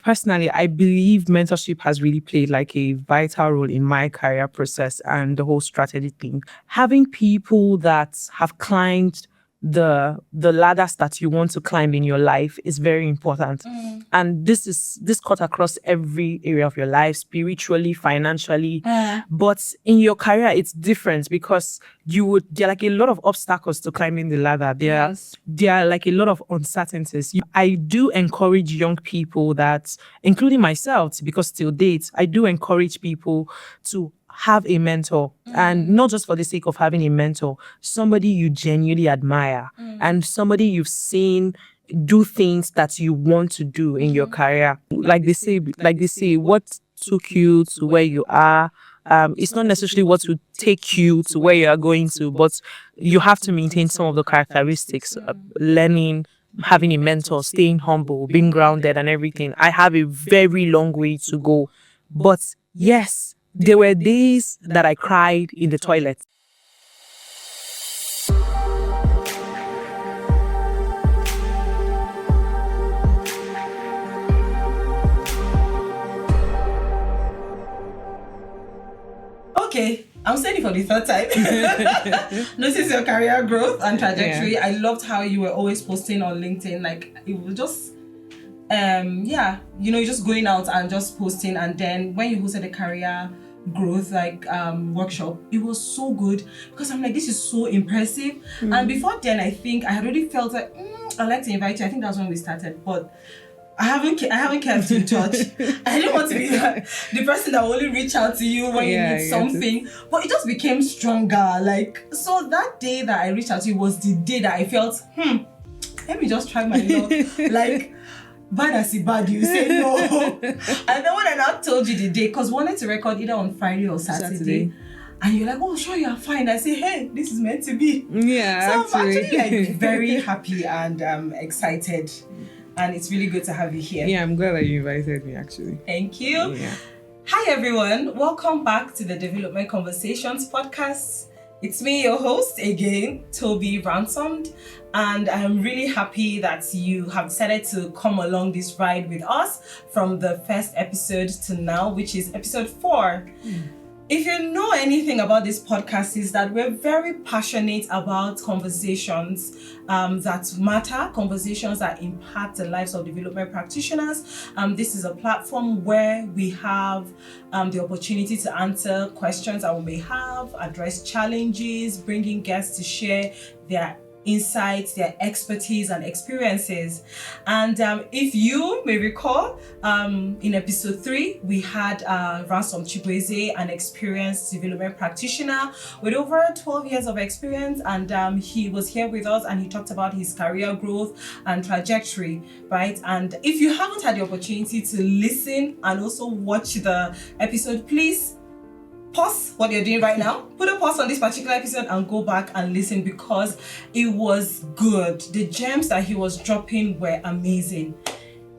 Personally, I believe mentorship has really played like a vital role in my career process and the whole strategy thing. Having people that have climbed the ladders that you want to climb in your life is very important. And this cut across every area of your life, spiritually, financially. But in your career, it's different because there are like a lot of obstacles to climbing the ladder. There are like a lot of uncertainties. I do encourage young people that, including myself, because till date, I do encourage people to have a mentor, and not just for the sake of having a mentor, somebody you genuinely admire and somebody you've seen do things that you want to do in your career. Like they say, what took you to where you are, it's not necessarily what will take you to where you are going to, but you have to maintain some of the characteristics, learning, having a mentor, staying humble, being grounded and everything. I have a very long way to go. But yes, there were days that I cried in the toilet. Okay, I'm saying it for the third time. Notice your career growth and trajectory. I loved how you were always posting on LinkedIn. Like, it was just, you're just going out and just posting. And then when you hosted a career growth workshop, it was so good because I'm like, this is so impressive. And before then, I think I had already felt like I'd like to invite you. I think that's when we started, but I haven't kept in touch. I didn't want to be the person that will only reach out to you when you need something. But it just became stronger. Like, so that day that I reached out to you was the day that I felt, let me just try my luck. Like, bad as it bad, you say no. And then when I now told you the day, because we wanted to record either on Friday or Saturday. And you're like, oh, sure, you're fine. I say, hey, this is meant to be. Yeah, so I'm actually like very happy and excited. And it's really good to have you here. Yeah, I'm glad that you invited me, actually. Thank you. Yeah. Hi, everyone. Welcome back to the Development Conversations podcast. It's me, your host, again, Tobi Ransomed. And I'm really happy that you have decided to come along this ride with us from the first episode to now, which is episode 4. If you know anything about this podcast, is that we're very passionate about conversations that matter, conversations that impact the lives of development practitioners. This is a platform where we have the opportunity to answer questions that we may have, address challenges, bring in guests to share their insights, their expertise and experiences. And if you may recall, in episode 3, we had Ransom Chibueze, an experienced development practitioner with over 12 years of experience, and he was here with us and he talked about his career growth and trajectory, right? And if you haven't had the opportunity to listen and also watch the episode, please pause what you're doing right now, put a pause on this particular episode and go back and listen because it was good. The gems that he was dropping were amazing.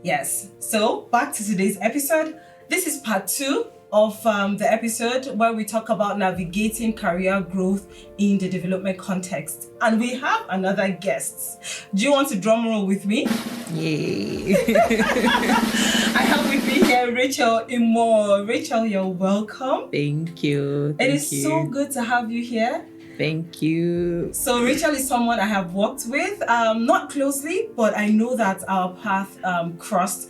Yes, so back to today's episode. This is part 2 of the episode where we talk about navigating career growth in the development context. And we have another guest. Do you want to drum roll with me? Yay. I have with me here Rachael Inmoh. Rachael, you're welcome. Thank you. It is so good to have you here. Thank you. So Rachael is someone I have worked with, not closely, but I know that our path crossed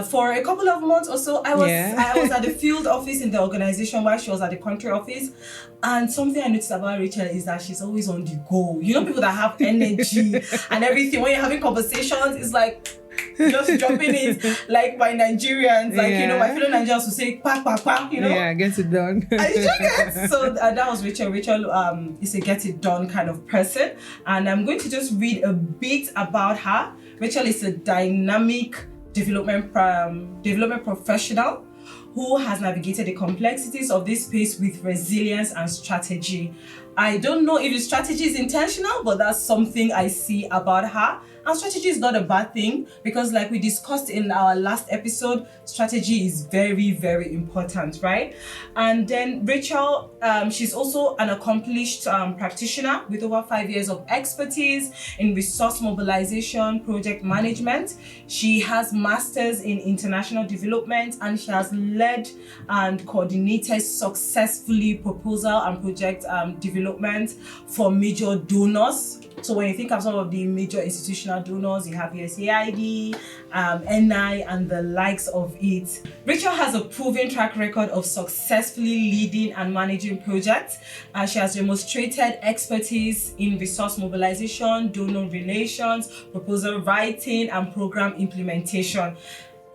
for a couple of months or so. I was at the field office in the organization while she was at the country office. And something I noticed about Rachael is that she's always on the go. You know, people that have energy and everything. When you're having conversations, it's like just jumping in, like my Nigerians, like, you know, my fellow Nigerians will say, pa, pa, pa, you know? Yeah, get it done. So that was Rachael. Rachael is a get it done kind of person. And I'm going to just read a bit about her. Rachael is a dynamic development professional who has navigated the complexities of this space with resilience and strategy. I don't know if the strategy is intentional, but that's something I see about her. And strategy is not a bad thing, because like we discussed in our last episode, strategy is very, very important, right? And then Rachael, she's also an accomplished practitioner with over 5 years of expertise in resource mobilization, project management. She has masters in international development, and she has led and coordinated successfully proposal and project development for major donors. So when you think of some of the major institutional donors, you have USAID, NI, and the likes of it. Rachael has a proven track record of successfully leading and managing projects. She has demonstrated expertise in resource mobilization, donor relations, proposal writing, and program implementation.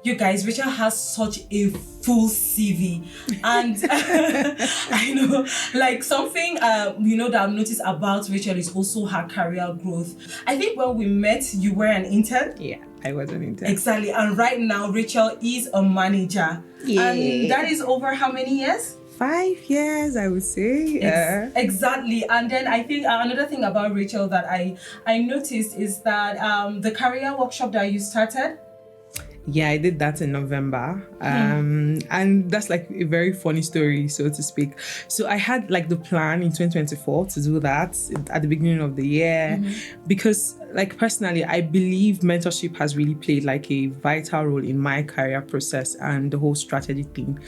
You guys, Rachael has such a full CV, and I know, like something that I've noticed about Rachael is also her career growth. I think when we met, you were an intern. Yeah, I was an intern. Exactly, and right now Rachael is a manager. Yeah. And that is over how many years? 5 years, I would say. Exactly. And then I think another thing about Rachael that I noticed is that the career workshop that you started. Yeah, I did that in November. And that's like a very funny story, so to speak. So I had like the plan in 2024 to do that at the beginning of the year, because like personally, I believe mentorship has really played like a vital role in my career process and the whole strategy thing.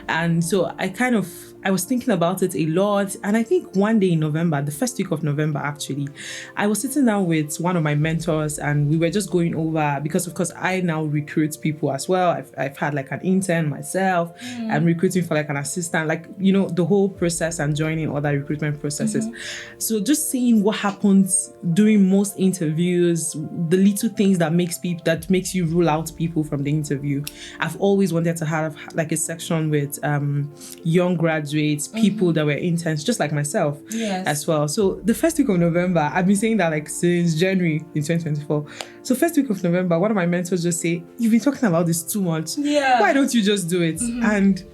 And so I was thinking about it a lot. And I think one day in November, the first week of November, actually, I was sitting down with one of my mentors, and we were just going over, because of course I now recruit people as well. I've had like an intern myself. I'm recruiting for like an assistant, like, the whole process and joining other recruitment processes. So just seeing what happens during most interviews, the little things that makes you rule out people from the interview. I've always wanted to have like a section with young graduates, people that were interns, just like myself as well. So the first week of November, I've been saying that like since January in 2024. So first week of November, one of my mentors just say, "You've been talking about this too much. Why don't you just do it?" And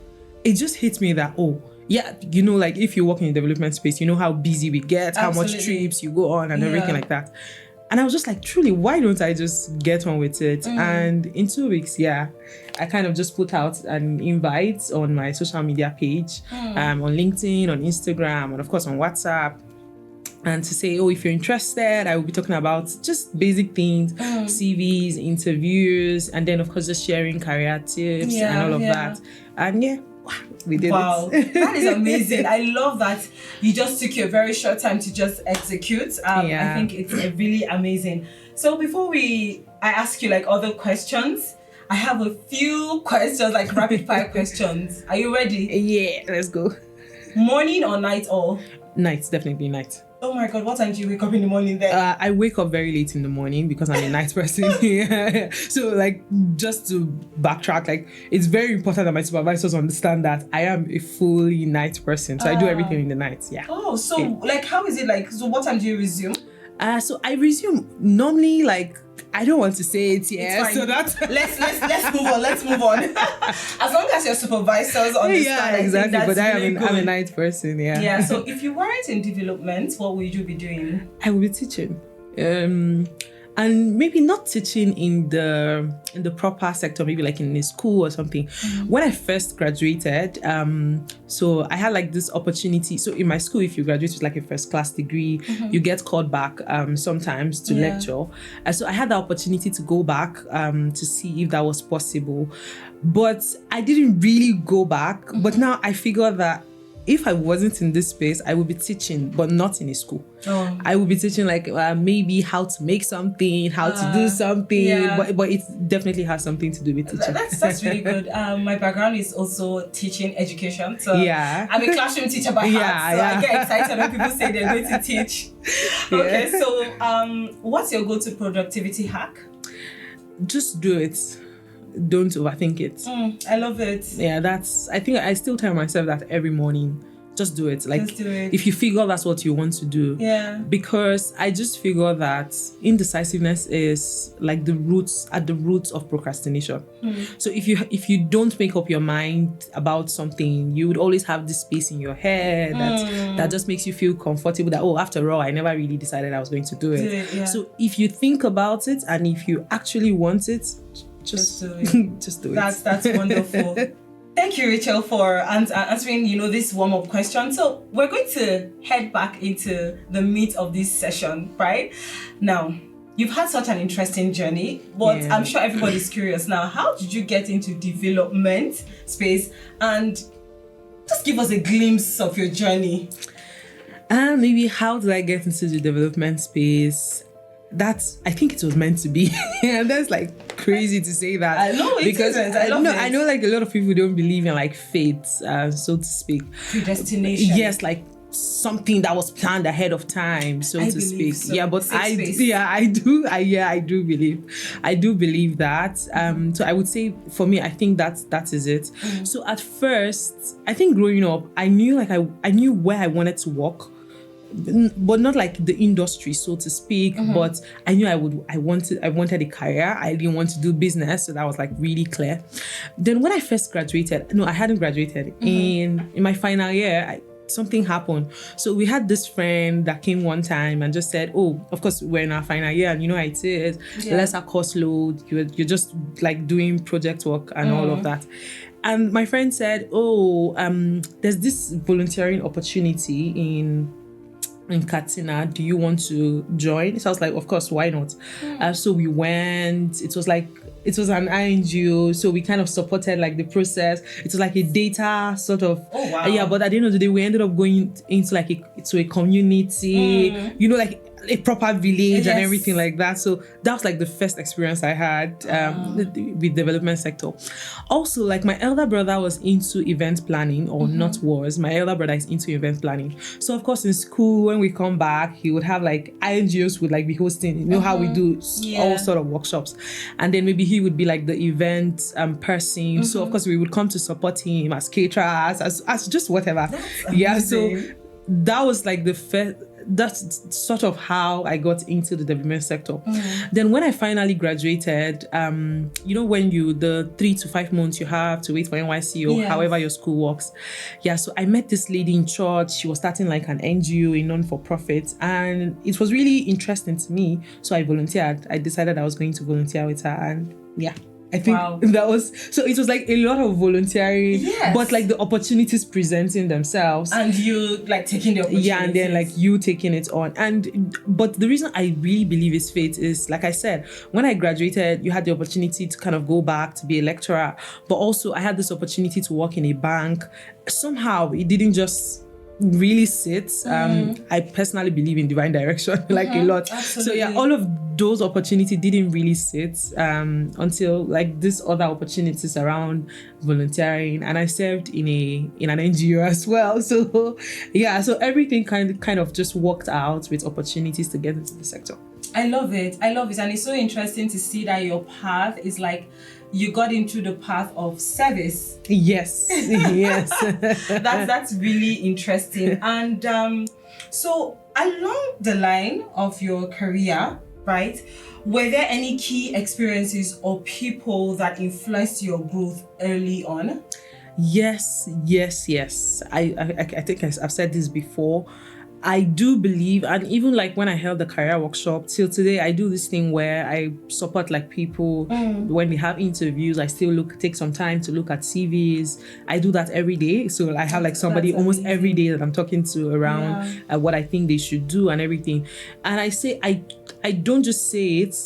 it just hit me that, like if you work in the development space, you know how busy we get, how much trips you go on and everything like that. And I was just like, truly, why don't I just get on with it? And in 2 weeks, I kind of just put out an invite on my social media page, on LinkedIn, on Instagram, and of course on WhatsApp. And to say, if you're interested, I will be talking about just basic things, CVs, interviews, and then of course just sharing career tips and all of that. And we did it. That is amazing. I love that you just took your very short time to just execute. I think it's really amazing. So before I ask you like other questions, I have a few questions, like rapid fire questions. Are you ready? Yeah, let's go. Morning or night owl? Night, definitely night. Oh my God, what time do you wake up in the morning then? I wake up very late in the morning because I'm a night person. So like, just to backtrack, like it's very important that my supervisors understand that I am a fully night person. So I do everything in the night. Yeah. Oh, so like how is it like? So what time do you resume? So I resume normally like, I don't want to say it yet. So that let's move on. As long as your supervisors understand. Yeah, exactly. But I'm a night person. Yeah. Yeah. So if you weren't in development, what would you be doing? I would be teaching. And maybe not teaching in the proper sector, maybe like in a school or something. When I first graduated, so I had like this opportunity. So in my school, if you graduate with like a first class degree, you get called back sometimes to lecture. And so I had the opportunity to go back to see if that was possible. But I didn't really go back. But now I figure that if I wasn't in this space, I would be teaching, but not in a school. I would be teaching like maybe how to make something, how to do something, but it definitely has something to do with teaching. That's really good. My background is also teaching education. So I'm a classroom teacher by heart. So I get excited when people say they're going to teach. Okay, so what's your go-to productivity hack? Just do it. Don't overthink it. I love it. Yeah, I think I still tell myself that every morning. just do it. Like, Just do it. if you figure that's what you want to do. Yeah. Because I just figure that indecisiveness is like the roots of procrastination. So if you don't make up your mind about something, you would always have this space in your head that just makes you feel comfortable that, oh, after all, I never really decided I was going to do it. Yeah. So if you think about it and if you actually want it, just do it. just do it. That's wonderful. Thank you, Rachel, for answering, this warm-up question. So we're going to head back into the meat of this session, right? Now, you've had such an interesting journey, but I'm sure everybody's curious now. How did you get into development space? And just give us a glimpse of your journey. Maybe how did I get into the development space? I think it was meant to be. And that's like crazy to say that. I know, because I know like a lot of people don't believe in like fate, so to speak. Predestination. Yes, like something that was planned ahead of time, so to speak. So. Yeah, but I do believe that. So I would say for me, I think that is it. So at first, I think growing up, I knew where I wanted to work, but not like the industry, so to speak. But I knew I wanted a career. I didn't want to do business, so that was like really clear. Then when I first graduated, no, I hadn't graduated. In my final year, something happened. So we had this friend that came one time and just said, oh, of course we're in our final year and you know how it is, lesser course load, you're just like doing project work and all of that. And my friend said, oh, there's this volunteering opportunity in Katsina, do you want to join? So I was like, of course, why not? So we went. It was an INGO, so we kind of supported like the process. It was like a data sort of, but at the end of the day, we ended up going into like a community, like a proper village and everything like that. So that was like the first experience I had with development sector. Also, like my elder brother was into event planning, or my elder brother is into event planning. So of course in school, when we come back, he would have like INGOs would like be hosting, how we do all sort of workshops. And then maybe he would be like the event person. So of course we would come to support him as caterers, as just whatever. So that was like the first. That's sort of how I got into the development sector. Then when I finally graduated, when the 3 to 5 months you have to wait for NYC or however your school works. So I met this lady in church. She was starting like an NGO, a non-for-profit, and it was really interesting to me. So I volunteered. I decided I was going to volunteer with her, and I think that was, so it was like a lot of volunteering, but like the opportunities presenting themselves. And you like taking the opportunities. And then like you taking it on. But the reason I really believe is fate is, like I said, when I graduated, you had the opportunity to kind of go back to be a lecturer, but also I had this opportunity to work in a bank. Somehow it didn't just really sit. I personally believe in divine direction like a lot. Absolutely. So all of those opportunities didn't really sit until like these other opportunities around volunteering, and I served in an NGO as well. So so everything kind of just worked out with opportunities to get into the sector. I love it, and it's so interesting to see that your path is like you got into the path of service. Yes. That's really interesting. And so along the line of your career, right, were there any key experiences or people that influenced your growth early on? Yes. I think I've said this before. I do believe, and even like when I held the career workshop till today, I do this thing where I support like people when they have interviews. I still take some time to look at CVs. I do that every day. So I have like somebody almost every day that I'm talking to around what I think they should do and everything. And I say, I don't just say it,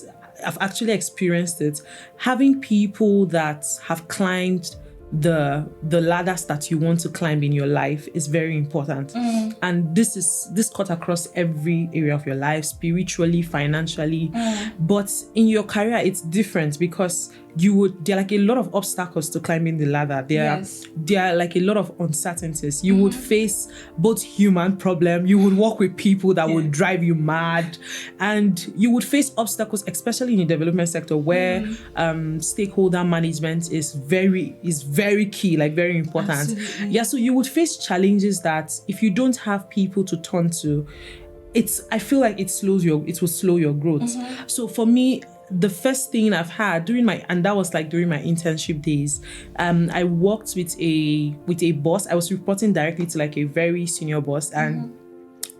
I've actually experienced it. Having people that have climbed the ladders that you want to climb in your life is very important. And this cut across every area of your life, spiritually, financially. But in your career, it's different because there are like a lot of obstacles to climbing the ladder. There are like a lot of uncertainties. You would face both human problem. You would work with people that would drive you mad, and you would face obstacles, especially in the development sector, where stakeholder management is very key, like very important. Absolutely. Yeah, so you would face challenges that if you don't have people to turn to, I feel like it will slow your growth. So for me, the first thing I've had during my internship days, I worked with a boss. I was reporting directly to like a very senior boss, and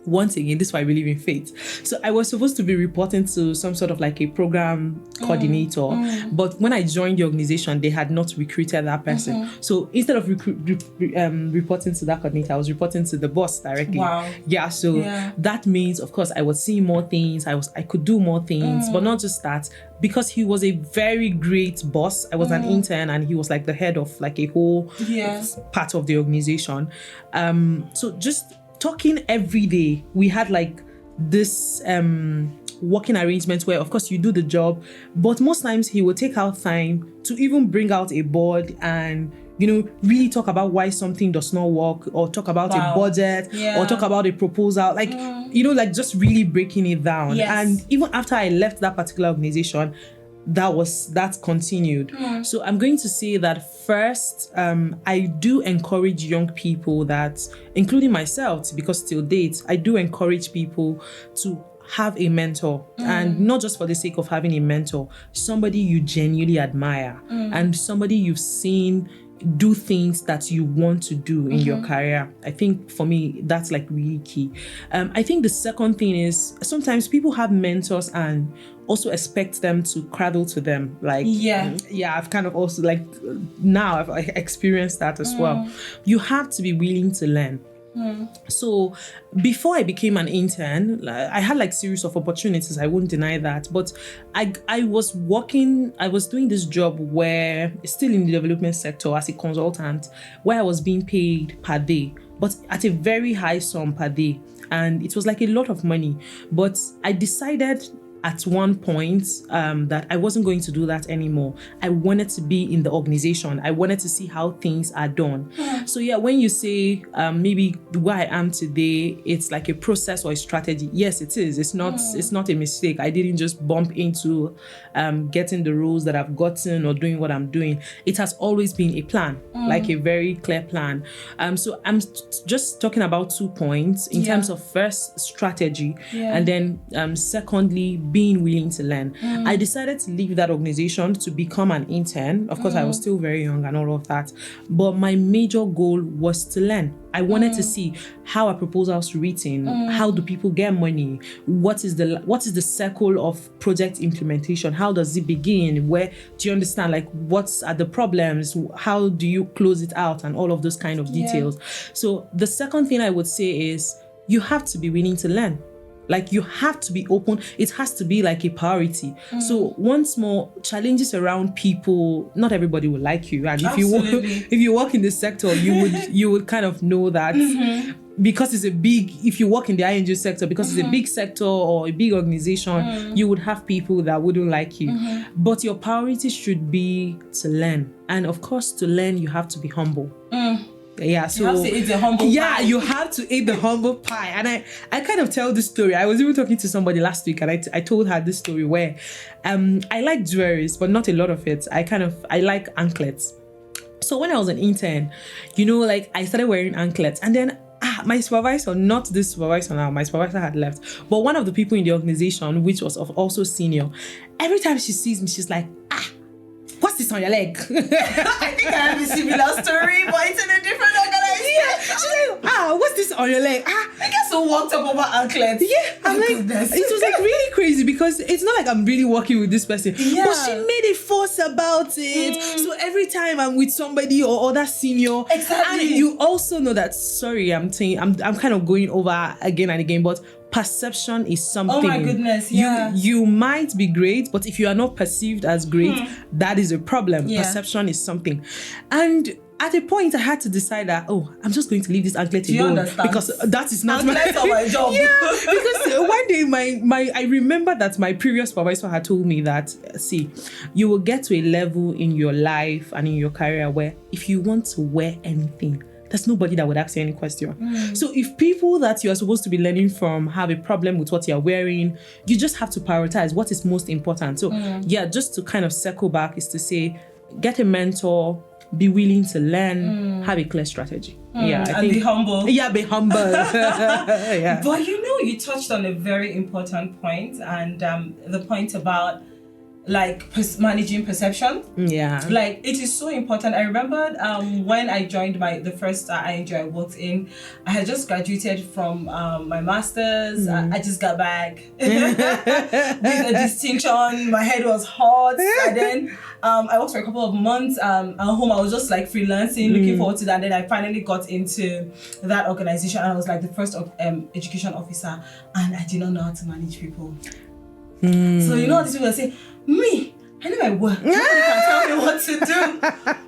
once again, this is why I believe in faith. So I was supposed to be reporting to some sort of like a program coordinator, but when I joined the organization, they had not recruited that person. So instead of reporting to that coordinator, I was reporting to the boss directly. Wow. Yeah. So that means, of course, I was seeing more things. I could do more things, but not just that. Because he was a very great boss. I was an intern, and he was like the head of like a whole part of the organization. So just talking every day, we had like this working arrangement where, of course, you do the job, but most times he would take out time to even bring out a board and really talk about why something does not work, or talk about a budget, or talk about a proposal, like like just really breaking it down. And even after I left that particular organization, that continued. So I'm going to say that first, I do encourage young people that, including myself, because till date, I do encourage people to have a mentor, and not just for the sake of having a mentor, somebody you genuinely admire, and somebody you've seen do things that you want to do in your career. I think for me, that's like really key. I think the second thing is sometimes people have mentors and also expect them to cradle to them. Like, I've kind of also now I've experienced that as well. You have to be willing to learn. So before I became an intern, I had like series of opportunities, I won't deny that, but I was doing this job where, still in the development sector as a consultant, where I was being paid per day, but at a very high sum per day, and it was like a lot of money. But I decided at one point that I wasn't going to do that anymore. I wanted to be in the organization. I wanted to see how things are done. So when you say maybe where I am today, it's like a process or a strategy. Yes, it is. It's not a mistake. I didn't just bump into getting the roles that I've gotten or doing what I'm doing. It has always been a plan, like a very clear plan. So I'm just talking about 2 points in terms of first strategy, and then secondly, being willing to learn. I decided to leave that organization to become an intern. Of course, I was still very young and all of that, but my major goal was to learn. I wanted to see how are proposals written, how do people get money, what is the circle of project implementation, how does it begin, where do you understand, like what are the problems, how do you close it out, and all of those kind of details. So the second thing I would say is you have to be willing to learn. Like you have to be open. It has to be like a priority. So once more, challenges around people, not everybody will like you. And if you work in this sector, you would kind of know that because if you work in the ING sector, because it's a big sector or a big organization, you would have people that wouldn't like you. But your priority should be to learn. And of course, to learn, you have to be humble. Yeah, so you have to eat the humble pie. You have to eat the humble pie. And I kind of tell this story. I was even talking to somebody last week, and I told her this story where I like jewelries, but not a lot of it. I like anklets. So when I was an intern, I started wearing anklets, and then my supervisor, not this supervisor now, my supervisor had left, but one of the people in the organization, which was also senior, every time she sees me, she's like, what's this on your leg? I think I have a similar story, but it's in a different organization. She's like, what's this on your leg? I guess so walked up over anklets. Yeah, I'm like, it was like really crazy because it's not like I'm really working with this person. Yeah. But she made a fuss about it. So every time I'm with somebody or other senior, exactly. And you also know that, sorry, I'm kind of going over again and again, but perception is something. Oh my goodness, yeah. You might be great, but if you are not perceived as great, that is a problem. Yeah. Perception is something. And at a point, I had to decide that, I'm just going to leave this anklet alone because that is not my job. Yeah, because one day I remember that my previous supervisor had told me that, see, you will get to a level in your life and in your career where if you want to wear anything, there's nobody that would ask you any question. So if people that you are supposed to be learning from have a problem with what you're wearing, you just have to prioritize what is most important. So just to kind of circle back is to say, get a mentor, be willing to learn, have a clear strategy. I think, be humble. Yeah, be humble. Yeah. But you touched on a very important point, and the point about like managing perception. Yeah. Like it is so important. I remember when I joined the first ING I worked in, I had just graduated from my master's. I just got back with a distinction. My head was hot. And then I worked for a couple of months at home. I was just like freelancing, looking forward to that. And then I finally got into that organization, and I was like the first education officer, and I did not know how to manage people. So these people say, me, I know my work. Nobody can tell me what to do.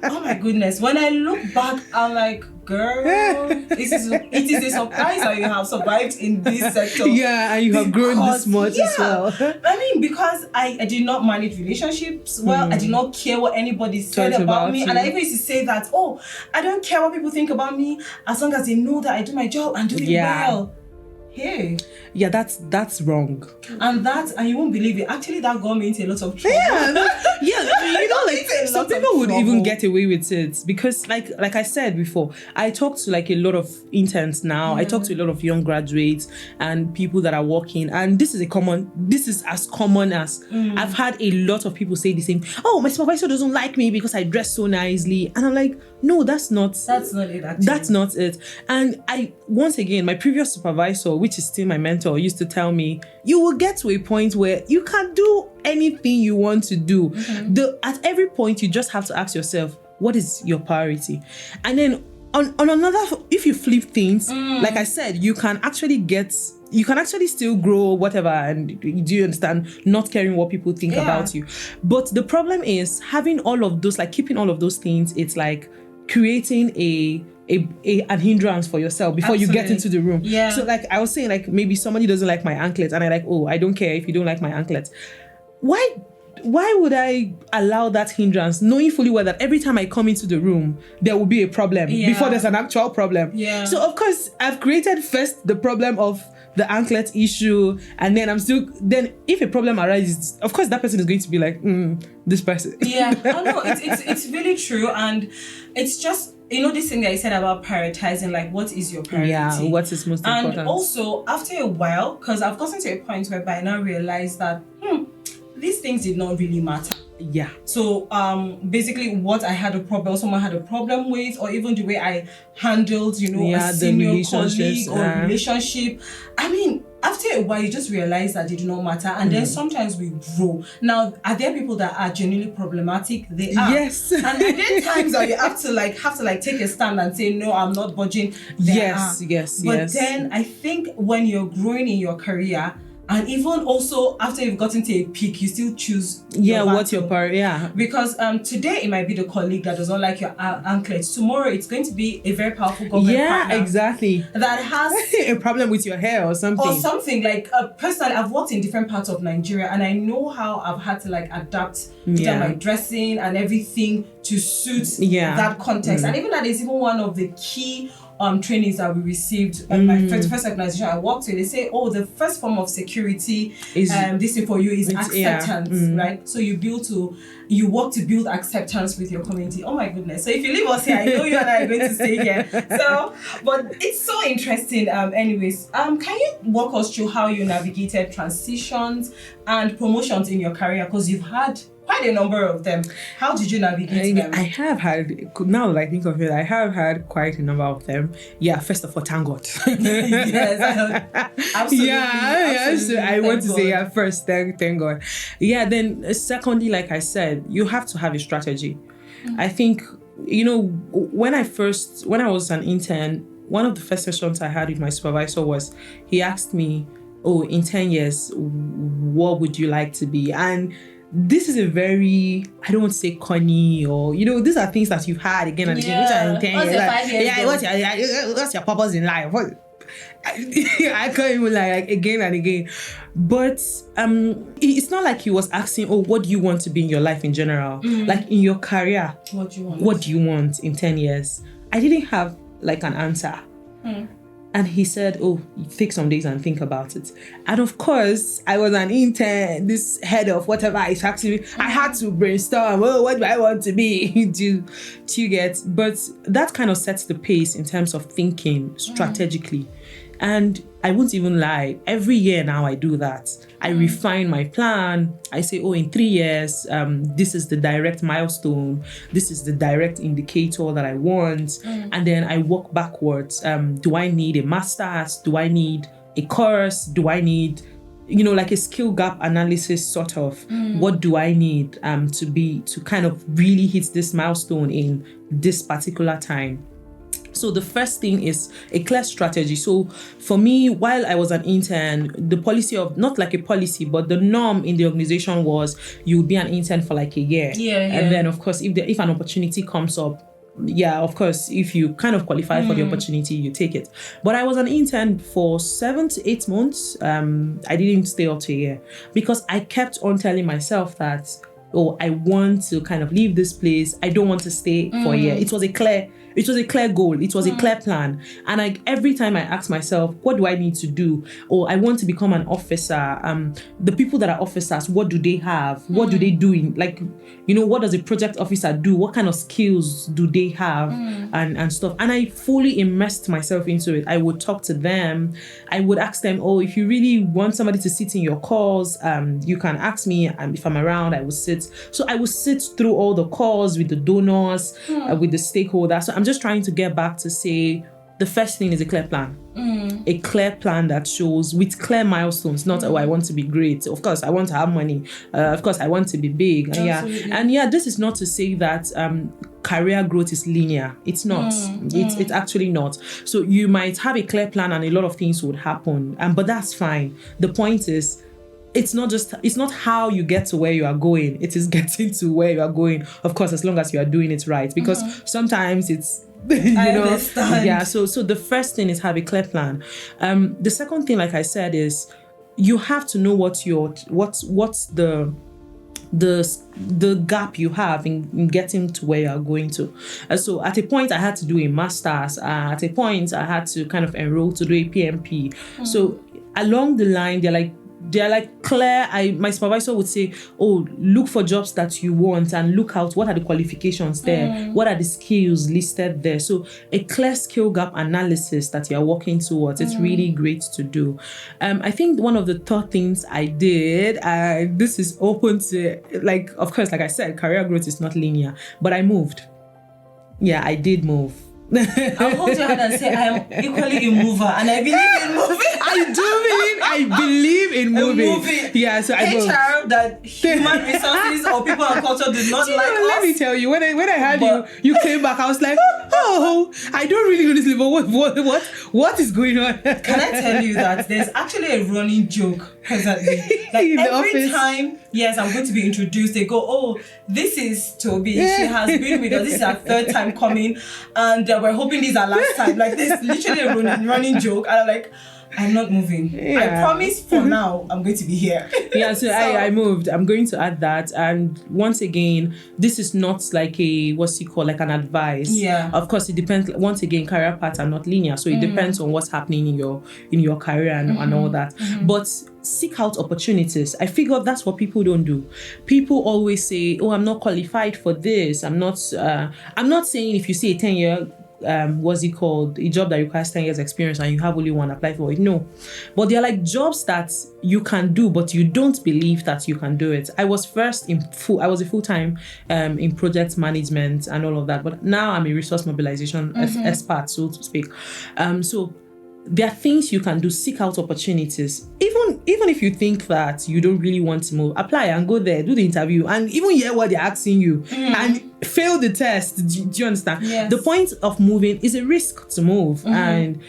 Oh my goodness. When I look back, I'm like, girl, it is a surprise that you have survived in this sector. Yeah, and you have grown this much as well. I mean, because I did not manage relationships well. I did not care what anybody said about me. you. And I even used to say that, I don't care what people think about me as long as they know that I do my job and do it well. Hey. Yeah, that's wrong. And you won't believe it. Actually, that got me into a lot of trouble. Like some people would even get away with it because, like I said before, I talk to like a lot of interns now. I talk to a lot of young graduates and people that are working, and this is as common as I've had a lot of people say the same. Oh, my supervisor doesn't like me because I dress so nicely, and I'm like, no, that's not it. Actually. That's not it. And once again, my previous supervisor, which is still my mentor, used to tell me, you will get to a point where you can do anything you want to do. At every point, you just have to ask yourself, what is your priority? And then on another, if you flip things, like I said, you can actually still grow, whatever, and do you understand, not caring what people think about you. But the problem is having all of those, like keeping all of those things, it's like creating an hindrance for yourself before you get into the room. Yeah. So like I was saying, like maybe somebody doesn't like my anklet and I'm like, I don't care if you don't like my anklet. Why would I allow that hindrance, knowing fully well that every time I come into the room, there will be a problem before there's an actual problem? Yeah. So of course, I've created first the problem of the anklet issue, and then then if a problem arises, of course that person is going to be like, this person. Yeah. Oh no, it's really true, and it's just, this thing that I said about prioritizing, like what is your priority? Yeah, what is most important? And also after a while, because I've gotten to a point where I now realize that these things did not really matter. Yeah. So basically what I had a problem, someone had a problem with, or even the way I handled, a senior colleague or relationship. I mean, after a while, you just realize that they do not matter. And then sometimes we grow. Now, are there people that are genuinely problematic? They are. Yes. And are there times that you have to take a stand and say, no, I'm not budging? Yes. But then I think when you're growing in your career, and even also after you've gotten to a peak, you still choose what's your part. Because today it might be the colleague that does not like your anklets. Tomorrow it's going to be a very powerful government partner. Exactly. That has a problem with your hair or something. Like personally, I've worked in different parts of Nigeria, and I know how I've had to like adapt my dressing and everything to suit that context. And even that is even one of the key trainings that we received at my first organization I worked in. They say, the first form of security is this thing for you is acceptance, right? So you work to build acceptance with your community. Oh my goodness. So if you leave us here, I know you and I are going to stay here. So, but it's so interesting. Anyways, can you walk us through how you navigated transitions and promotions in your career? Because you've had quite a number of them. How did you navigate them? I have had, now that I think of it, I have had quite a number of them. Yeah, first of all, thank God. Yes, absolutely. So I want to say first, thank God. Yeah, then secondly, like I said, you have to have a strategy. I think, when I was an intern, one of the first sessions I had with my supervisor was, he asked me, oh, in 10 years, what would you like to be? And this is a very, I don't want to say corny, or, these are things that you've had again and again, which are in 10 What's years. your 5 years What's your purpose in life? I can't even like again and again. But it's not like he was asking, oh, what do you want to be in your life in general? Like in your career, What do you want? What do you want in 10 years? I didn't have like an answer. And he said, oh, take some days and think about it. And of course, I was an intern, this head of whatever is actually, I had to brainstorm, oh, what do I want to be? do you get? But that kind of sets the pace in terms of thinking strategically. And I won't even lie, every year now I do that. I refine my plan. I say, oh, in 3 years, this is the direct milestone. This is the direct indicator that I want. And then I work backwards. Do I need a master's? Do I need a course? Do I need, like a skill gap analysis sort of? What do I need to kind of really hit this milestone in this particular time? So the first thing is a clear strategy. So for me, while I was an intern, the policy of, not like a policy, but the norm in the organization was you would be an intern for like a year. And then of course, if an opportunity comes up, of course, if you kind of qualify for the opportunity, you take it. But I was an intern for 7 to 8 months. I didn't stay up to a year because I kept on telling myself that, oh, I want to kind of leave this place. I don't want to stay for a year. It was a clear goal. It was a clear plan. And every time I ask myself, what do I need to do? Or I want to become an officer. The people that are officers, what do they have? What do they do in, like, what does a project officer do? What kind of skills do they have? And stuff. And I fully immersed myself into it. I would talk to them. I would ask them, oh, if you really want somebody to sit in your calls, you can ask me. If I'm around, I will sit. So I will sit through all the calls with the donors, with the stakeholders. So I'm just trying to get back to say the first thing is a clear plan. A clear plan that shows with clear milestones, not, oh, I want to be great. Of course, I want to have money. Of course, I want to be big. And this is not to say that career growth is linear. It's not. It's actually not. So you might have a clear plan and a lot of things would happen. But that's fine. The point is, it's not how you get to where you are going. It is getting to where you are going. Of course, as long as you are doing it right. Because sometimes it's, I understand. So the first thing is have a clear plan. The second thing, like I said, is you have to know what's the gap you have in getting to where you are going to. So at a point I had to do a master's. At a point I had to kind of enroll to do a PMP. So along the line, they're like clear. My supervisor would say, oh, look for jobs that you want and look out what are the qualifications there, what are the skills listed there. So a clear skill gap analysis that you're working towards, it's really great to do. I think one of the third things I did, this is open to, like, of course, like I said, career growth is not linear, but I moved. Yeah, I did move. I'll hold your hand and say I am equally a mover and I believe in moving. I believe in moving. Yeah, so I moved. HR, that human resources or people and culture do not like us. Let me tell you, when I had you came back, I was like, oh, I don't really honestly, but what is going on? Can I tell you that there's actually a running joke presently? Like in the every office. time, yes, I'm going to be introduced, they go, oh, this is Tobi. She has been with us. This is her third time coming, and we're hoping this is our last time. Like, this literally a running joke, and I'm like, I'm not moving. Yeah. I promise for now, I'm going to be here. Yeah, so I moved. I'm going to add that. And once again, this is not like like an advice. Yeah. Of course, it depends. Once again, career paths are not linear. So it depends on what's happening in your career and all that. But seek out opportunities. I figure that's what people don't do. People always say, oh, I'm not qualified for this. I'm not saying if you see a 10-year a job that requires 10 years experience and you have only one, apply for it. No. But they're like jobs that you can do, but you don't believe that you can do it. I was a full-time in project management and all of that, but now I'm a resource mobilization expert, so to speak. So there are things you can do. Seek out opportunities. Even if you think that you don't really want to move, apply and go there, do the interview, and even hear what they're asking you. And fail the test. Do you understand? Yes. The point of moving is a risk to move. And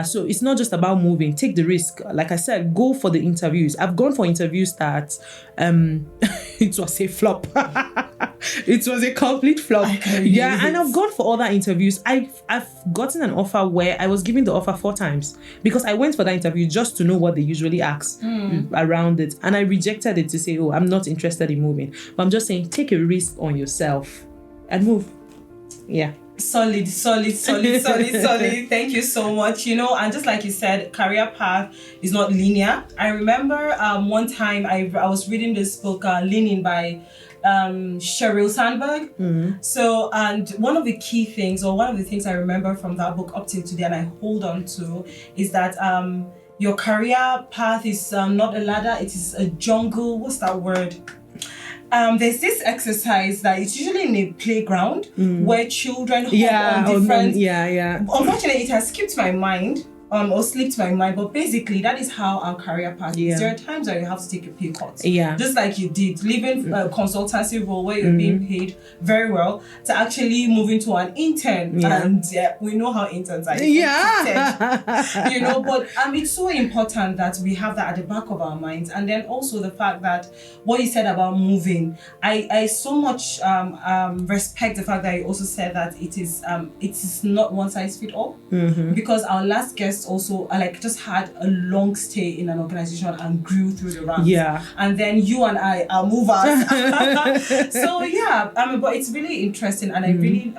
so it's not just about moving. Take the risk. Like I said, go for the interviews. I've gone for interviews that it was a flop. It was a complete flop. And I've gone for other interviews. I've gotten an offer where I was given the offer 4 times because I went for that interview just to know what they usually ask around it, and I rejected it to say, oh, I'm not interested in moving. But I'm just saying, take a risk on yourself and move. Solid. Thank you so much. And just like you said, career path is not linear. I remember one time I was reading this book, Leaning by Sheryl Sandberg. So, and one of the key things, or one of the things I remember from that book up till today, and I hold on to, is that your career path is not a ladder, it is a jungle. What's that word? There's this exercise that it's usually in a playground where children hop on different. Unfortunately, it has skipped my mind. Or slipped my mind, but basically that is how our career path is. There are times where you have to take a pay cut, just like you did, leaving a consultancy role where you're being paid very well to actually moving to an intern, and we know how interns are. But it's so important that we have that at the back of our minds, and then also the fact that what you said about moving, I so much respect the fact that you also said that it is not one size fit all, because our last guest also just had a long stay in an organization and grew through the ranks. And then you and I are movers. So but it's really interesting, and I really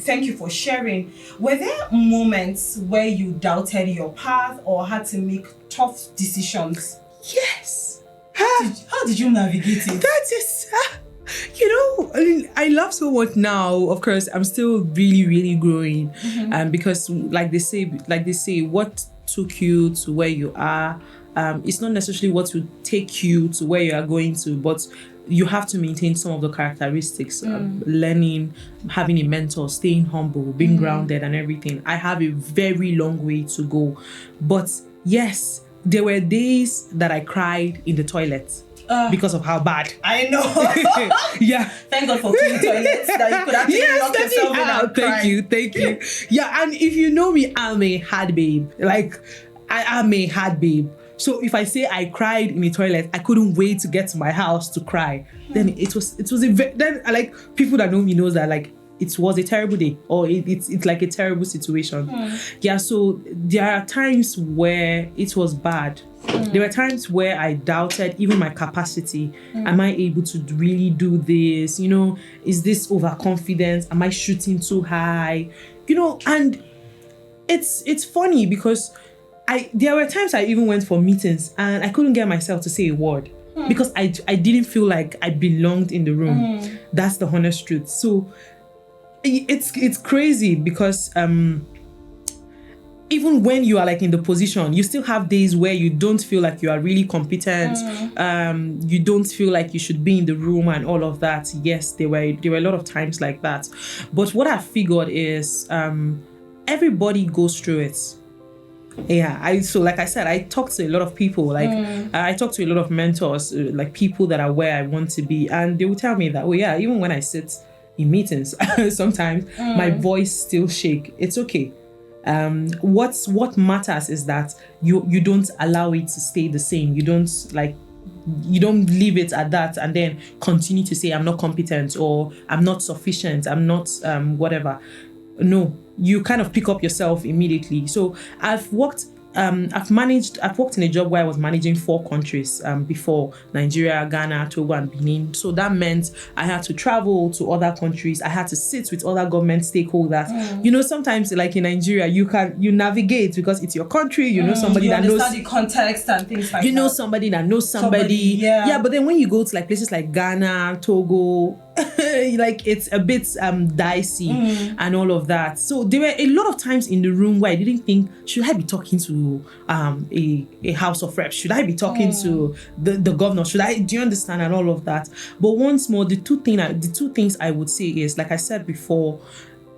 thank you for sharing. Were there moments where you doubted your path or had to make tough decisions? Yes. How did you navigate it? That is I love so much now. Of course, I'm still really, really growing. Because like they say, what took you to where you are, it's not necessarily what will take you to where you are going to, but you have to maintain some of the characteristics, learning, having a mentor, staying humble, being grounded and everything. I have a very long way to go. But yes, there were days that I cried in the toilet. Because of how bad. I know. Thank God for clean toilets that you could actually lock yourself in and cry. Thank you. And if you know me, I'm a hard babe. Like, I am a hard babe. So if I say I cried in the toilet, I couldn't wait to get to my house to cry. Then it was then people that know me knows that it was a terrible day, or it's like a terrible situation. So there are times where it was bad. There were times where I doubted even my capacity. Am I able to really do this? Is this overconfidence? Am I shooting too high? And it's funny because there were times I even went for meetings and I couldn't get myself to say a word because I didn't feel like I belonged in the room. That's the honest truth. So it's crazy because even when you are in the position, you still have days where you don't feel like you are really competent. You don't feel like you should be in the room and all of that. Yes, there were a lot of times like that. But what I figured is everybody goes through it. Like I said, I talk to a lot of people. I talk to a lot of mentors, people that are where I want to be, and they will tell me that, even when I sit in meetings, sometimes my voice still shake. It's okay. What matters is that you don't allow it to stay the same. You don't leave it at that and then continue to say I'm not competent or I'm not sufficient, I'm not whatever. No, you kind of pick up yourself immediately. So I've worked in a job where I was managing 4 countries before: Nigeria, Ghana, Togo, and Benin. So that meant I had to travel to other countries. I had to sit with other government stakeholders. Sometimes in Nigeria, you navigate because it's your country. Somebody that knows the context and things like that. Somebody that knows somebody. But then when you go to places like Ghana, Togo, it's a bit dicey and all of that. So there were a lot of times in the room where I didn't think, should I be talking to a House of Reps? Should I be talking to the governor? Do you understand? And all of that. But once more, the two things I would say is, like I said before,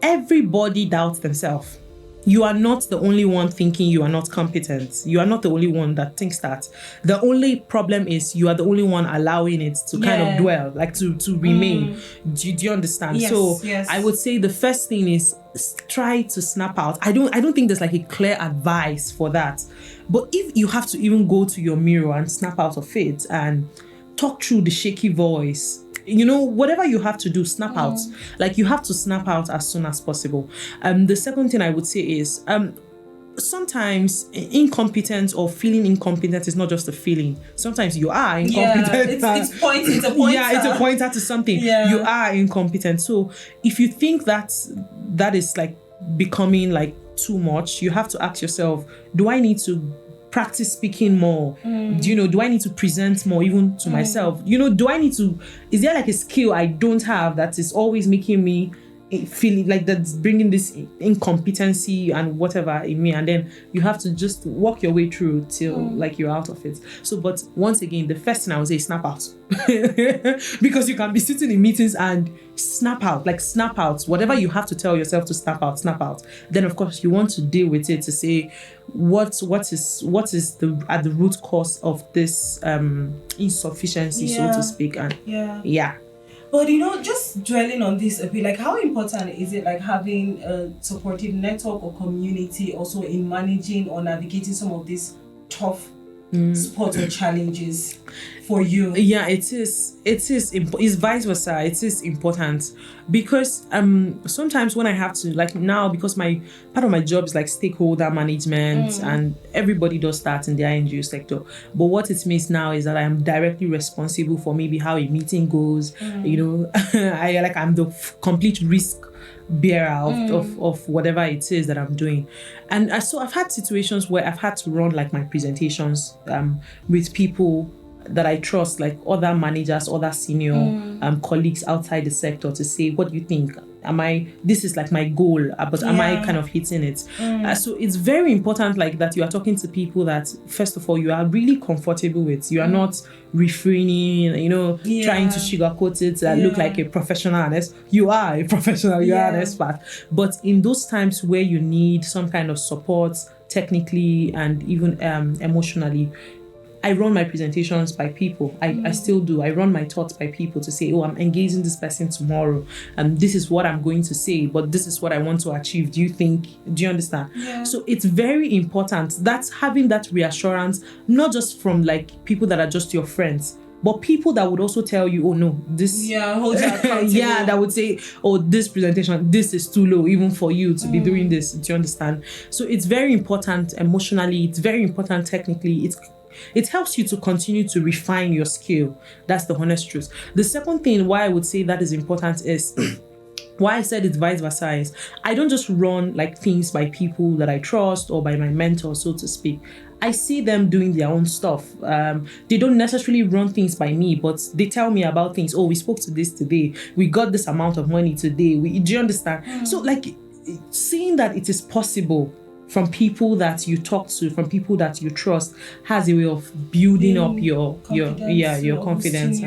everybody doubts themselves. you are not the only one thinking you are not competent. You are not the only one that thinks that. The only problem is you are the only one allowing it to kind of dwell, like to remain. Do you understand? Yes, so yes. I would say the first thing is try to snap out. I don't think there's like a clear advice for that. But if you have to even go to your mirror and snap out of it and talk through the shaky voice, whatever you have to do, snap out. Like you have to snap out as soon as possible. The second thing I would say is sometimes incompetent or feeling incompetent is not just a feeling. Sometimes you are incompetent. Yeah, it's a pointer. Yeah, it's a pointer to something. Yeah. You are incompetent. So if you think that is like becoming like too much, you have to ask yourself, do I need to practice speaking more? Do I need to present more even to myself? Is there like a skill I don't have that is always making me feel like that's bringing this incompetency and whatever in me? And then you have to just walk your way through till like you're out of it. So, but once again, the first thing I would say is snap out. Because you can be sitting in meetings and snap out. Whatever you have to tell yourself to snap out. Then of course you want to deal with it to say what is the at the root cause of this insufficiency, so to speak. And But just dwelling on this a bit, like how important is it like having a supportive network or community also in managing or navigating some of these tough spots or challenges for you? Yeah, it is. It's vice versa. It is important because sometimes when I have to, like now, because my part of my job is like stakeholder management and everybody does that in the NGO sector. But what it means now is that I am directly responsible for maybe how a meeting goes. I'm the complete risk bearer of whatever it is that I'm doing. And so I've had situations where I've had to run like my presentations with people that I trust, like other managers, other senior colleagues outside the sector, to say, what do you think? This is like my goal, but am I kind of hitting it? So it's very important like that you are talking to people that, first of all, you are really comfortable with. You are not refraining, trying to sugarcoat it and look like a professional. And you are a professional, you are an expert. But in those times where you need some kind of support, technically and even emotionally, I run my presentations by people. I still do. I run my thoughts by people to say, I'm engaging this person tomorrow, and this is what I'm going to say, but this is what I want to achieve. Do you understand? Yeah. So it's very important. That's having that reassurance, not just from like people that are just your friends, but people that would also tell you, oh no, this hold you accountable. that would say, oh, this presentation, this is too low even for you to be doing this. Do you understand? So it's very important emotionally, it's very important technically, it helps you to continue to refine your skill. That's the honest truth. The second thing why I would say that is important is why I said it's vice versa is I don't just run like things by people that I trust or by my mentor, so to speak. I see them doing their own stuff. They don't necessarily run things by me, but they tell me about things. Oh, we spoke to this today. We got this amount of money today. Do you understand? So like seeing that it is possible from people that you talk to, from people that you trust, has a way of building up your confidence.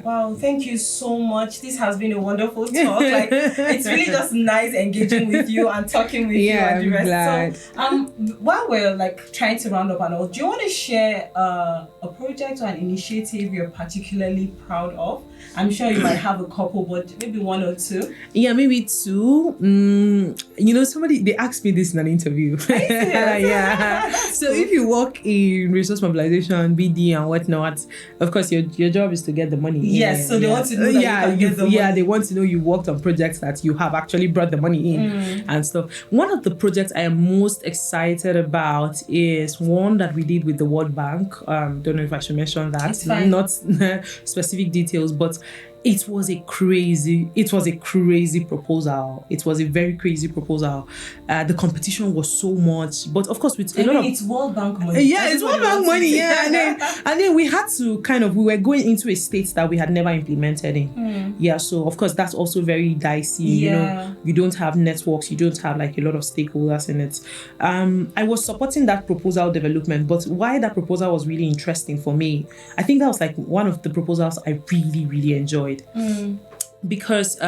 Wow, thank you so much. This has been a wonderful talk. Like it's really just nice engaging with you and talking with you and the rest. Glad. So while we're like trying to round up and all, do you want to share a project or an initiative you're particularly proud of? I'm sure you might have a couple, but maybe one or two. Yeah, maybe two. Somebody, they asked me this in an interview. Yeah. So if you work in resource mobilization, BD and whatnot, of course your job is to get the money. Yes, so they want to know that you can get the money. Yeah, they want to know you worked on projects that you have actually brought the money in and stuff. One of the projects I am most excited about is one that we did with the World Bank. Don't know if I should mention that. It's fine. Not specific details, but it was a crazy proposal. It was a very crazy proposal. The competition was so much, but of course with it's World Bank money. Yeah, it's World Bank money. Yeah, and then we had to we were going into a state that we had never implemented in. Yeah, so of course that's also very dicey. Yeah. You don't have networks, you don't have like a lot of stakeholders in it. I was supporting that proposal development, but why that proposal was really interesting for me, I think that was like one of the proposals I really, really enjoyed. Because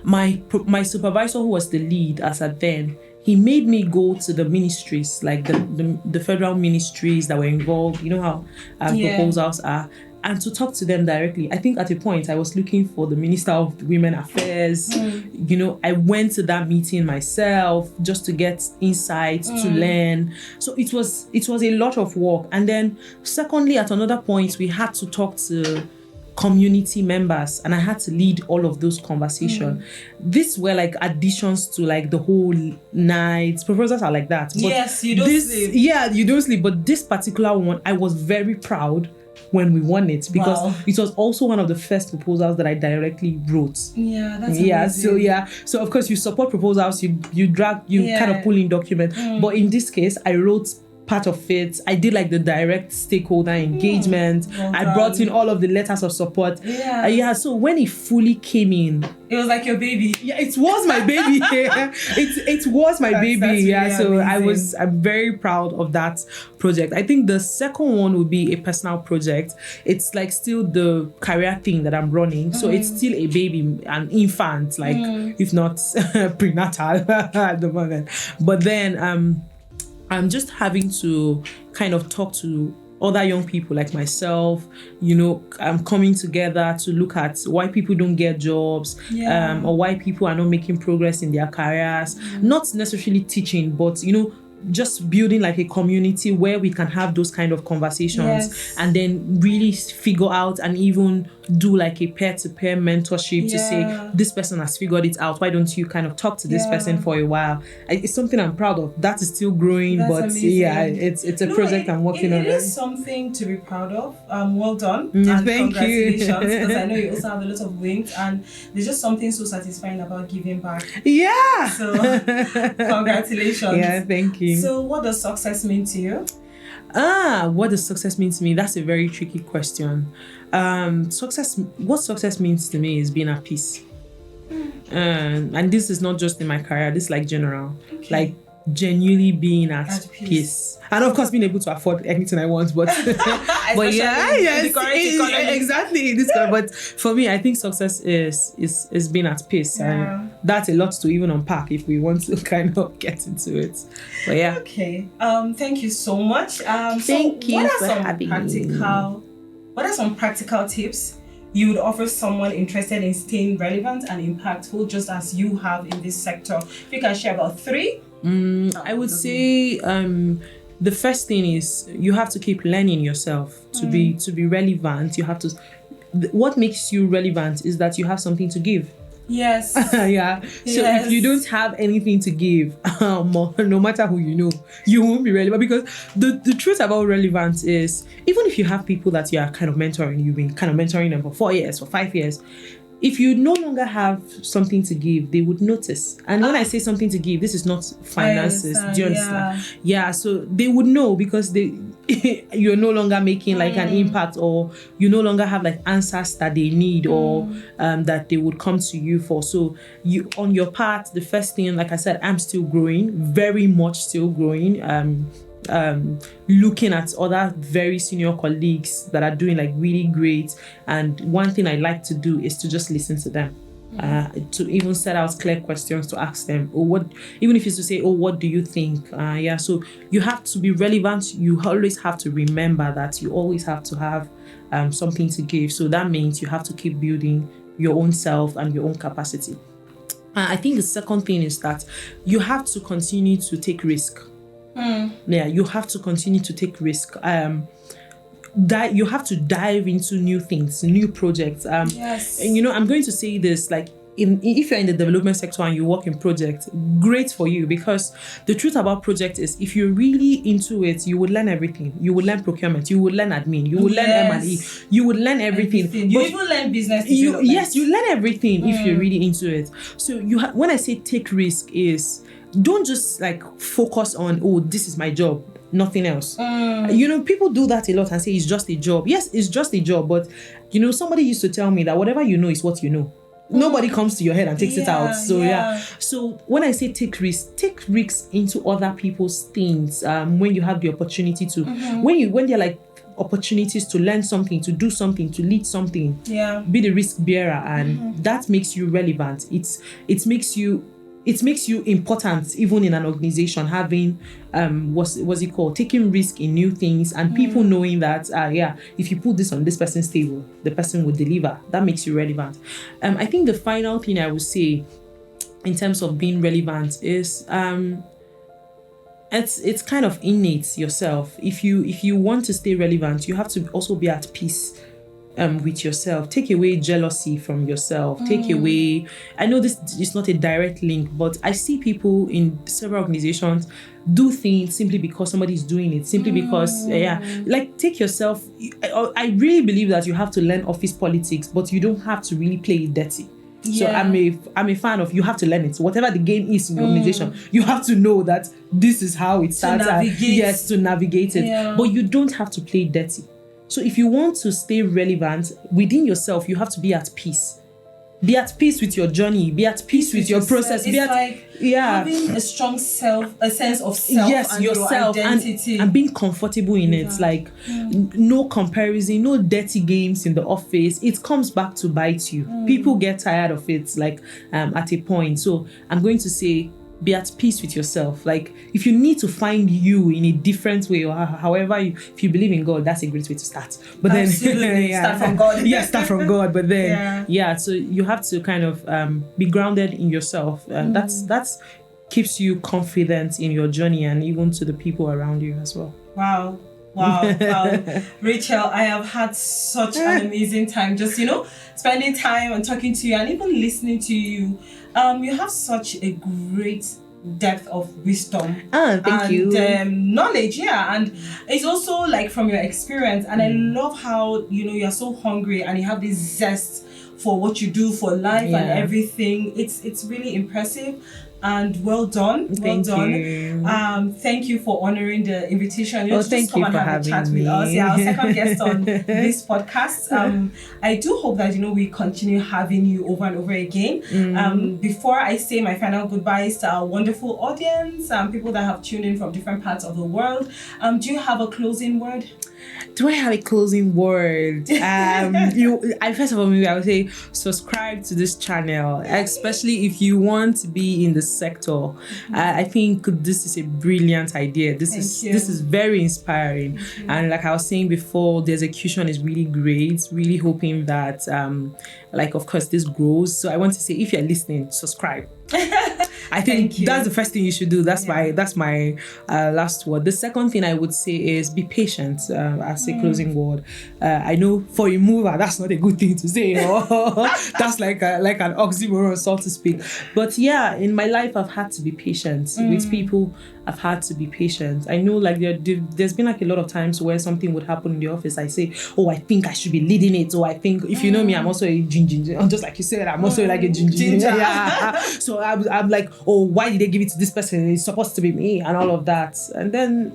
my supervisor, who was the lead as at then, he made me go to the ministries, like the federal ministries that were involved. You know how proposals are. And to talk to them directly. I think at a point I was looking for the Minister of Women Affairs. You know, I went to that meeting myself just to get insights, to learn. So it was a lot of work. And then secondly, at another point, we had to talk to community members, and I had to lead all of those conversations. These were like additions to like the whole night. Proposals are like that. But yes, you don't sleep. Yeah, you don't sleep. But this particular one, I was very proud when we won it, because it was also one of the first proposals that I directly wrote. Yeah, that's amazing. So of course you support proposals, you kind of pull in documents, but in this case I wrote part of it. I did like the direct stakeholder engagement. I brought in all of the letters of support. So when it fully came in, it was like your baby. Yeah, it was my baby. It was my baby. That's really amazing. I'm very proud of that project. I think the second one would be a personal project. It's like still the career thing that I'm running. So it's still a baby, an infant, like if not prenatal at the moment. But then I'm just having to kind of talk to other young people like myself. You know, I'm coming together to look at why people don't get jobs, or why people are not making progress in their careers. Not necessarily teaching, but, you know, just building like a community where we can have those kind of conversations and then really figure out and even do like a peer-to-peer mentorship to say, this person has figured it out, why don't you kind of talk to this person for a while. It's something I'm proud of. That is still growing. That's but amazing. It's a project I'm working on. It is something to be proud of. Well done. And thank congratulations, because I know you also have a lot of wings, and there's just something so satisfying about giving back. So congratulations. Thank you. So what does success mean to you? What does success mean to me? That's a very tricky question. What success means to me is being at peace. And this is not just in my career, this is like general. Like genuinely being at peace. And of course being able to afford anything I want, but but exactly this but for me I think success is being at peace, and that's a lot to even unpack if we want to kind of get into it. But okay, thank you so much. Thank you for having me. What are some practical tips you would offer someone interested in staying relevant and impactful, just as you have in this sector? If you can share about 3. I would say the first thing is you have to keep learning yourself to be relevant. You have to. What makes you relevant is that you have something to give. Yes. So if you don't have anything to give, no matter who you know, you won't be relevant. Because the truth about relevance is, even if you have people that you are kind of mentoring, you've been kind of mentoring them for 4 years, for 5 years, if you no longer have something to give, they would notice. And when I say something to give, this is not finances. Do you understand? So they would know, because you're no longer making like an impact, or you no longer have like answers that they need, or that they would come to you for. So you, on your part, the first thing, like I said, I'm still growing, very much still growing. Looking at other very senior colleagues that are doing like really great, and one thing I like to do is to just listen to them, to even set out clear questions to ask them, or what, even if it's to say, what do you think? So you have to be relevant. You always have to remember that you always have to have something to give. So that means you have to keep building your own self and your own capacity. I think the second thing is that you have to continue to take risk. You have to continue to take risk. You have to dive into new things, new projects. And I'm going to say this, like, if you're in the development sector and you work in projects, great for you, because the truth about project is, if you're really into it, you would learn everything. You would learn procurement, you would learn admin, you would learn M&E, you would learn everything. You even learn business development. You learn everything if you're really into it. So when I say take risk, is don't just like focus on, this is my job, nothing else. People do that a lot and say it's just a job. Yes, it's just a job, but somebody used to tell me that whatever you know is what you know. Nobody comes to your head and takes it out. So when I say take risks into other people's things, when you have the opportunity to, when they're like opportunities to learn something, to do something, to lead something, be the risk bearer, and that makes you relevant. It makes you it makes you important even in an organization, having what's it called, taking risk in new things, and people knowing that if you put this on this person's table, the person will deliver. That makes you relevant. I think the final thing I would say in terms of being relevant is it's kind of innate yourself. If you want to stay relevant, you have to also be at peace with yourself. Take away jealousy from yourself. Take away, I know this is not a direct link, but I see people in several organizations do things simply because somebody is doing it, simply because like take yourself. I really believe that you have to learn office politics, but you don't have to really play it dirty. So I'm a fan of, you have to learn it. So whatever the game is in your organization, you have to know that this is how it starts. To navigate it. Yeah. But you don't have to play it dirty. So if you want to stay relevant within yourself, you have to be at peace. Be at peace with your journey. Be at peace with your process. It's having a strong sense of self, and yourself, your identity, and being comfortable in it. Like no comparison, no dirty games in the office. It comes back to bite you. People get tired of it, like at a point. So I'm going to say, be at peace with yourself. Like if you need to find you in a different way, or however if you believe in God, that's a great way to start. But then start from God. Start from God. But then so you have to kind of be grounded in yourself. That's keeps you confident in your journey, and even to the people around you as well. Wow. Rachael, I have had such an amazing time just spending time and talking to you and even listening to you. You have such a great depth of wisdom thank you. Knowledge, and it's also like from your experience, and I love how you're so hungry and you have this zest for what you do, for life and everything. It's really impressive. And well done. Thank you. Thank you for honoring the invitation. Thank come you and for have a chat having me. with us. Yeah, our second guest on this podcast. I do hope that we continue having you over and over again. Before I say my final goodbyes to our wonderful audience, people that have tuned in from different parts of the world, do you have a closing word? Do I have a closing word? First of all, maybe I would say subscribe to this channel, especially if you want to be in the sector. I think this is a brilliant idea. This is very inspiring. And like I was saying before, the execution is really great. Really hoping that, of course, this grows. So I want to say, if you're listening, subscribe. I think that's the first thing you should do. That's my last word. The second thing I would say is be patient. As a closing word, I know for a mover that's not a good thing to say. That's like an oxymoron, so to speak. But in my life I've had to be patient with people. I've had to be patient. I know there's been a lot of times where something would happen in the office. I say, I think I should be leading it. Or I think, if you know me, I'm also a ginger. Just like you said, I'm also like a ginger. So I'm like, why did they give it to this person? It's supposed to be me, and all of that. And then,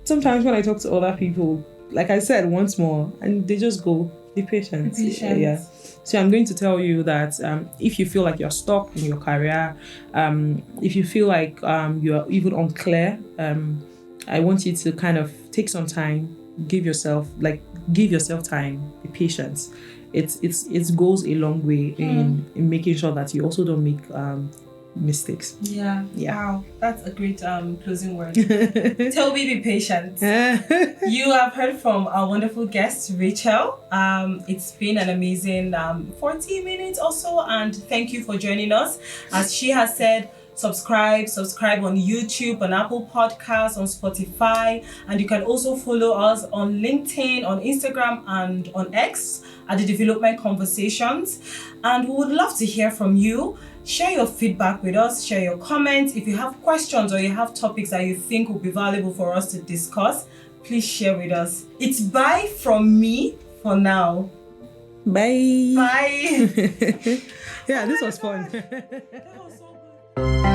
sometimes when I talk to other people, like I said once more, and they just go, be patient. So I'm going to tell you that if you feel like you're stuck in your career, if you feel like you're even unclear, I want you to kind of take some time, give yourself time, be patient. It goes a long way in making sure that you also don't make mistakes. Yeah. Wow, that's a great closing word. Tobi, be patient. You have heard from our wonderful guest, Rachael. It's been an amazing 40 minutes or so, and thank you for joining us. As she has said, subscribe on YouTube, on Apple Podcasts, on Spotify, and you can also follow us on LinkedIn, on Instagram, and on X at the Development Conversations. And we would love to hear from you. Share your feedback with us, share your comments. If you have questions or you have topics that you think will be valuable for us to discuss, please share with us. It's bye from me for now. Bye. Bye. This was fun. That was so good.